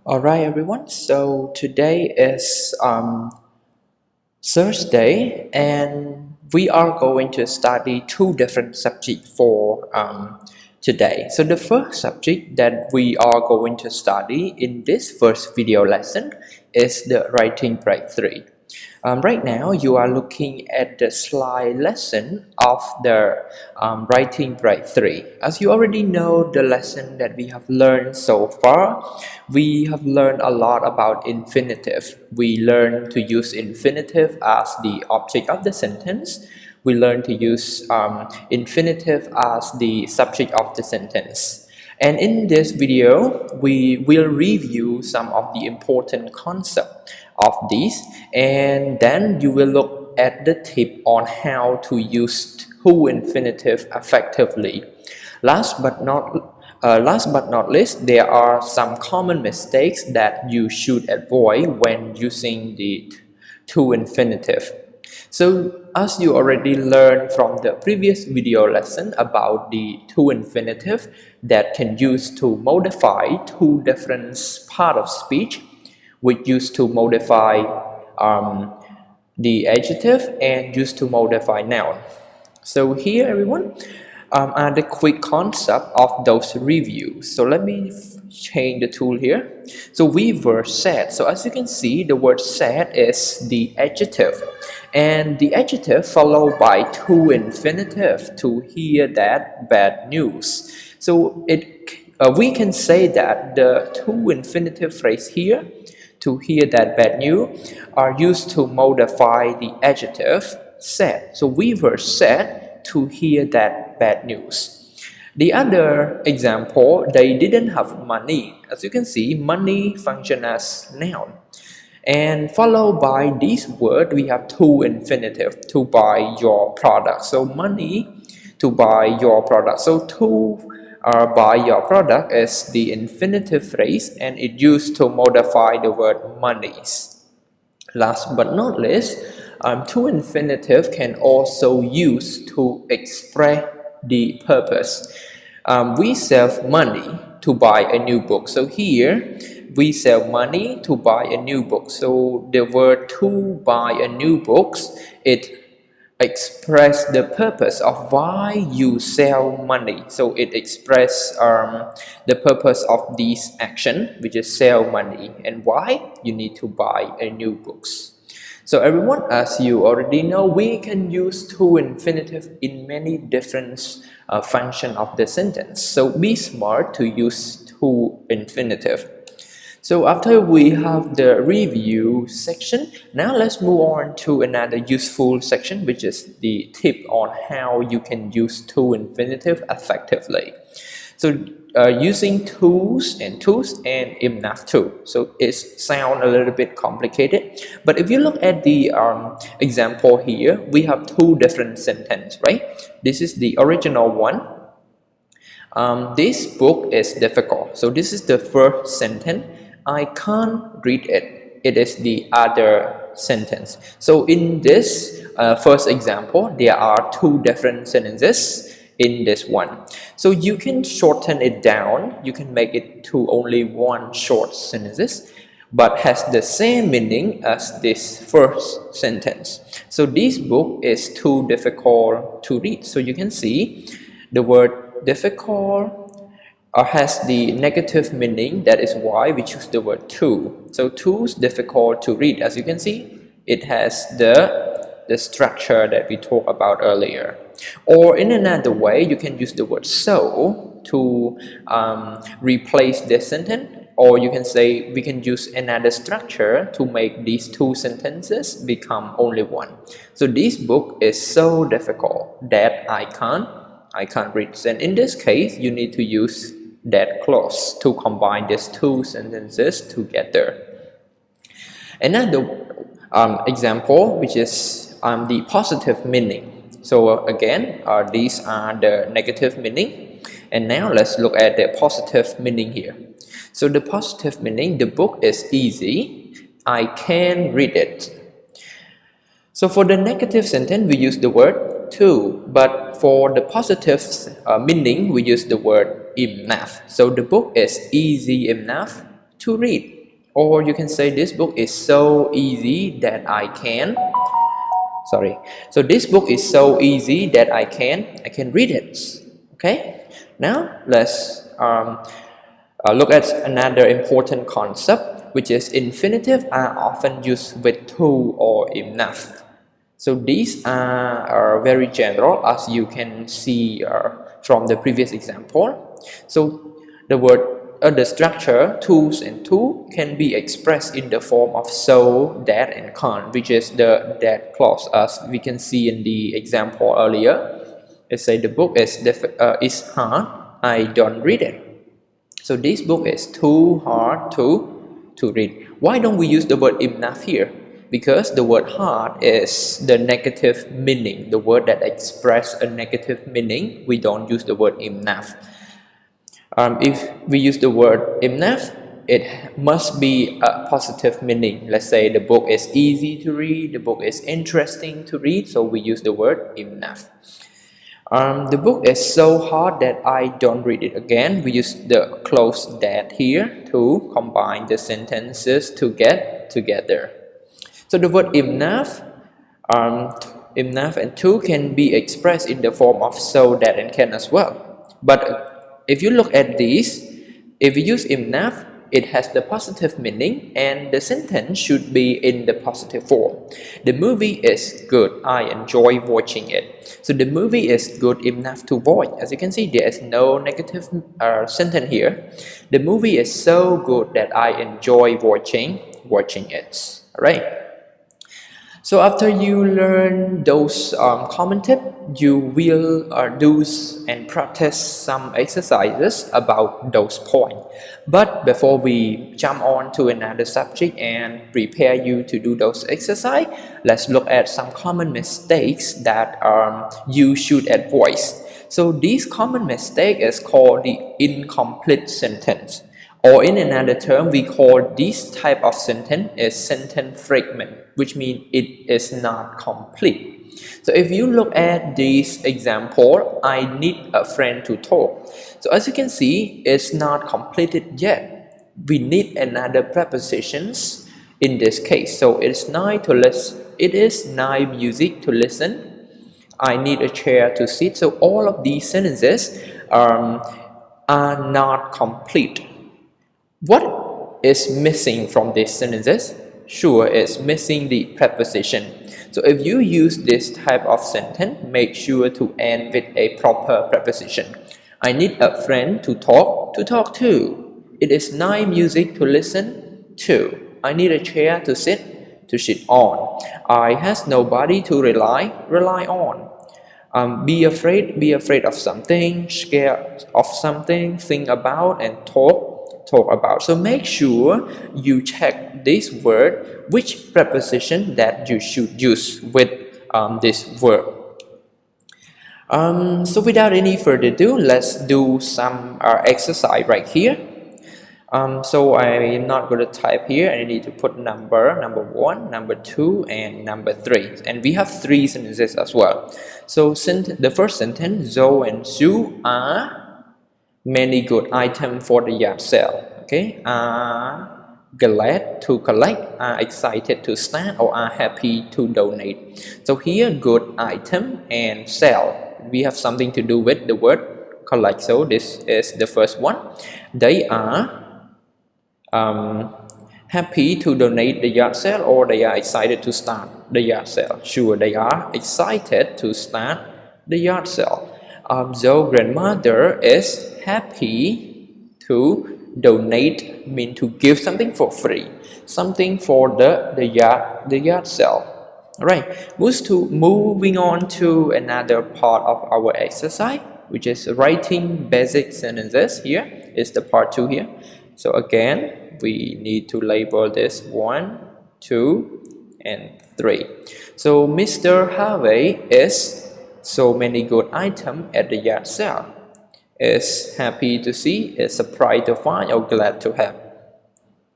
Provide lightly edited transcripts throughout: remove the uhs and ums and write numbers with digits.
Alright everyone, so today is Thursday and we are going to study two different subjects for today. So the first subject that we are going to study in this first video lesson is the writing breakthrough. Right now you are looking at the slide lesson of the writing breakthrough. As you already know the lesson that we have learned so far, we have learned a lot about infinitive. We learn to use infinitive as the object of the sentence. We learn to use infinitive as the subject of the sentence. And in this video, we will review some of the important concepts of these, and then you will look at the tip on how to use to infinitive effectively. Last but not least, there are some common mistakes that you should avoid when using the to infinitive. So as you already learned from the previous video lesson about the to infinitive that can use to modify two different part of speech, which used to modify the adjective and used to modify noun. So here everyone are the quick concept of those reviews. So let me change the tool here. So we were said. So as you can see, the word said is the adjective, and the adjective followed by to infinitive to hear that bad news. So we can say that the to infinitive phrase here, to hear that bad news, are used to modify the adjective sad. So we were sad to hear that bad news. The other example, they didn't have money. As you can see, money function as noun. And followed by this word, we have to infinitive, to buy your product. So money, to buy your product. So to buy your product is the infinitive phrase, and it used to modify the word monies. Last but not least, to infinitive can also use to express the purpose. We save money to buy a new book. So here we save money to buy a new book. So the word to buy a new book, it express the purpose of why you sell money. So it express the purpose of this action, which is sell money, and why you need to buy a new books. So everyone, as you already know, we can use to infinitive in many different functions of the sentence. So be smart to use to infinitive. So after we have the review section, now let's move on to another useful section, which is the tip on how you can use to infinitive effectively. So using tools and enough too. So it sounds a little bit complicated, but if you look at the example here, we have two different sentences, right? This is the original one. This book is difficult. So this is the first sentence. I can't read it. It is the other sentence. So in this first example, there are two different sentences in this one. So you can shorten it down. You can make it to only one short sentence, but has the same meaning as this first sentence. So this book is too difficult to read. So you can see the word difficult has the negative meaning. That is why we choose the word too. So too is difficult to read. As you can see, it has the structure that we talked about earlier. Or in another way, you can use the word so to replace this sentence, or you can say we can use another structure to make these two sentences become only one. So this book is so difficult that I can't read. And in this case, you need to use that clause to combine these two sentences together. Another example, which is the positive meaning. So again, these are the negative meaning, and now let's look at the positive meaning here. So the positive meaning, the book is easy, I can read it. So for the negative sentence, we use the word too, but for the positive meaning, we use the word enough. So the book is easy enough to read. Or you can say this book is so easy that I can, sorry, so this book is so easy that I can read it. Okay, now let's look at another important concept, which is infinitive are often used with to or enough. So these are very general, as you can see from the previous example. So the word, the structure tools and to can be expressed in the form of so, that, and can, which is the that clause, as we can see in the example earlier. Let's say the book is hard, I don't read it. So this book is too hard to read. Why don't we use the word enough here? Because the word hard is the negative meaning, the word that expresses a negative meaning. We don't use the word enough. If we use the word enough, it must be a positive meaning. Let's say the book is easy to read, the book is interesting to read, so we use the word enough. The book is so hard that I don't read it again. We use the clause that here to combine the sentences to get together. So the word enough, enough and to can be expressed in the form of so, that, and can as well. But if you look at these, if we use enough, it has the positive meaning and the sentence should be in the positive form. The movie is good. I enjoy watching it. So the movie is good enough to watch. As you can see, there is no negative sentence here. The movie is so good that I enjoy watching it. All right. So after you learn those common tips, you will do and practice some exercises about those points. But before we jump on to another subject and prepare you to do those exercises, let's look at some common mistakes that you should avoid. So this common mistake is called the incomplete sentence. Or in another term, we call this type of sentence a sentence fragment, which means it is not complete. So if you look at this example, I need a friend to talk. So as you can see, it's not completed yet. We need another prepositions in this case. So it's nice to listen. It is nice music to listen. I need a chair to sit. So all of these sentences are not complete. What is missing from these sentences? Sure, it's missing the preposition. So if you use this type of sentence, make sure to end with a proper preposition. I need a friend to talk to. It is nice music to listen to. I need a chair to sit on. I has nobody to rely on. Be afraid of something, scared of something, think about and talk about. So make sure you check this word, which preposition that you should use with this verb. So without any further ado, let's do some exercise right here. So I'm not going to type here. I need to put number 1, number 2, and number 3. And we have 3 sentences as well. So the first sentence, Zoe and Sue are many good items for the yard sale. Okay, are glad to collect, are excited to start, or are happy to donate. So here, good item and sell. We have something to do with the word collect. So this is the first one. They are happy to donate the yard sale, or they are excited to start the yard sale. Sure, they are excited to start the yard sale. So grandmother is happy to donate, mean to give something for free, something for the yard sale. All right, moving on to another part of our exercise, which is writing basic sentences. Here is the part 2 here. So again, we need to label this 1, 2, and 3. So Mr. Harvey is so many good items at the yard sale. Is happy to see, is surprised to find, or glad to have.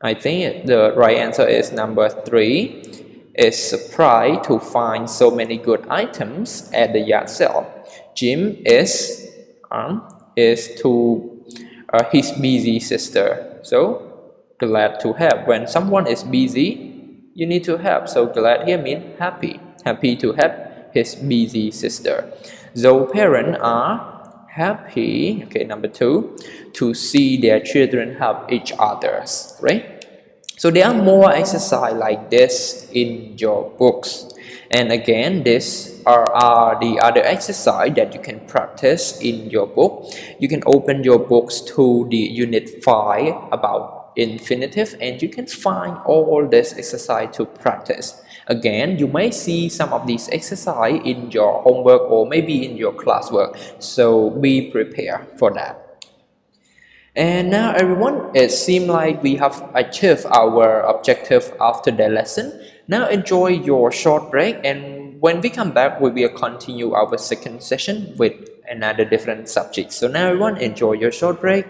I think the right answer is number 3. Is surprised to find so many good items at the yard sale. Jim is to his busy sister. So glad to help. When someone is busy, you need to help. So glad here means happy. Happy to help his busy sister. So parents are happy, okay, number 2, to see their children help each others, right? So there are more exercise like this in your books. And again, these are the other exercise that you can practice in your book. You can open your books to the unit 5 about infinitive, and you can find all this exercise to practice. Again, you may see some of these exercise in your homework or maybe in your classwork. So be prepared for that. And now everyone, it seems like we have achieved our objective after the lesson. Now enjoy your short break, and when we come back, we will continue our second session with another different subject. So now everyone, enjoy your short break.